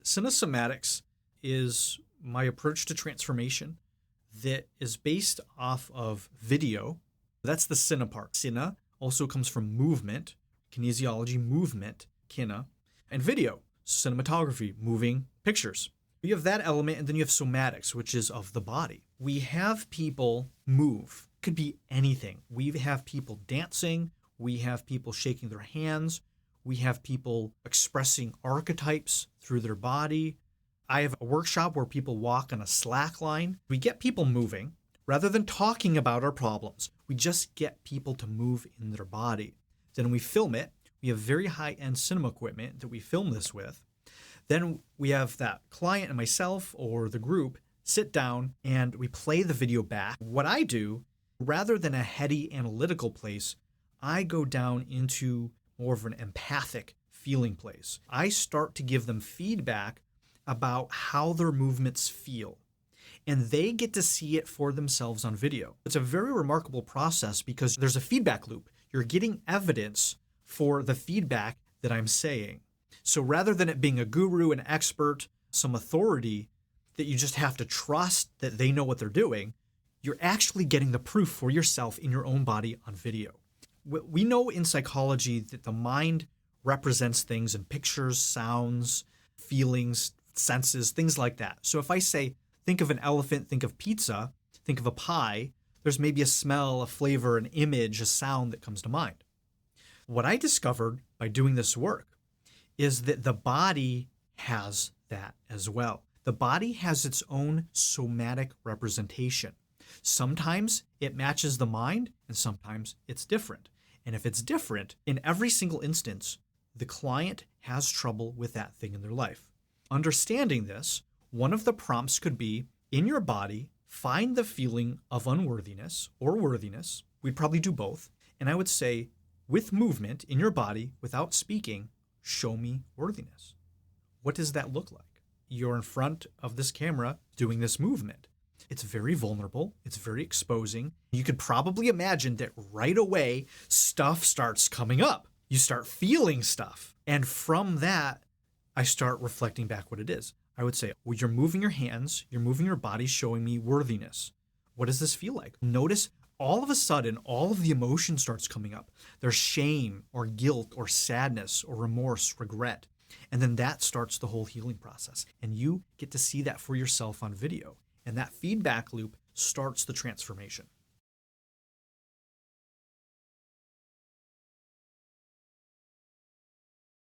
Cinesomatics is my approach to transformation that is based off of video. That's the cine part. Cine also comes from movement, kinesiology, movement, kina, and video, cinematography, moving pictures. You have that element, and then you have somatics, which is of the body. We have people move. Could be anything. We have people dancing. We have people shaking their hands. We have people expressing archetypes through their body. I have a workshop where people walk on a slack line. We get people moving. Rather than talking about our problems, we just get people to move in their body. Then we film it. We have very high-end cinema equipment that we film this with. Then we have that client and myself or the group sit down and we play the video back. What I do, rather than a heady analytical place, I go down into more of an empathic feeling place. I start to give them feedback about how their movements feel, and they get to see it for themselves on video. It's a very remarkable process because there's a feedback loop. You're getting evidence for the feedback that I'm saying. So rather than it being a guru, an expert, some authority that you just have to trust that they know what they're doing, you're actually getting the proof for yourself in your own body on video. We know in psychology that the mind represents things in pictures, sounds, feelings, senses, things like that. So if I say, think of an elephant, think of pizza, think of a pie, there's maybe a smell, a flavor, an image, a sound that comes to mind. What I discovered by doing this work is that the body has that as well. The body has its own somatic representation. Sometimes it matches the mind, and sometimes it's different. And if it's different, in every single instance, the client has trouble with that thing in their life. Understanding this, one of the prompts could be, in your body, find the feeling of unworthiness or worthiness. We'd probably do both. And I would say, with movement in your body, without speaking, show me worthiness. What does that look like? You're in front of this camera doing this movement. It's very vulnerable. It's very exposing. You could probably imagine that right away, stuff starts coming up. You start feeling stuff. And from that, I start reflecting back what it is. I would say, well, you're moving your hands, you're moving your body, showing me worthiness. What does this feel like? Notice all of a sudden, all of the emotion starts coming up. There's shame or guilt or sadness or remorse, regret. And then that starts the whole healing process. And you get to see that for yourself on video. And that feedback loop starts the transformation.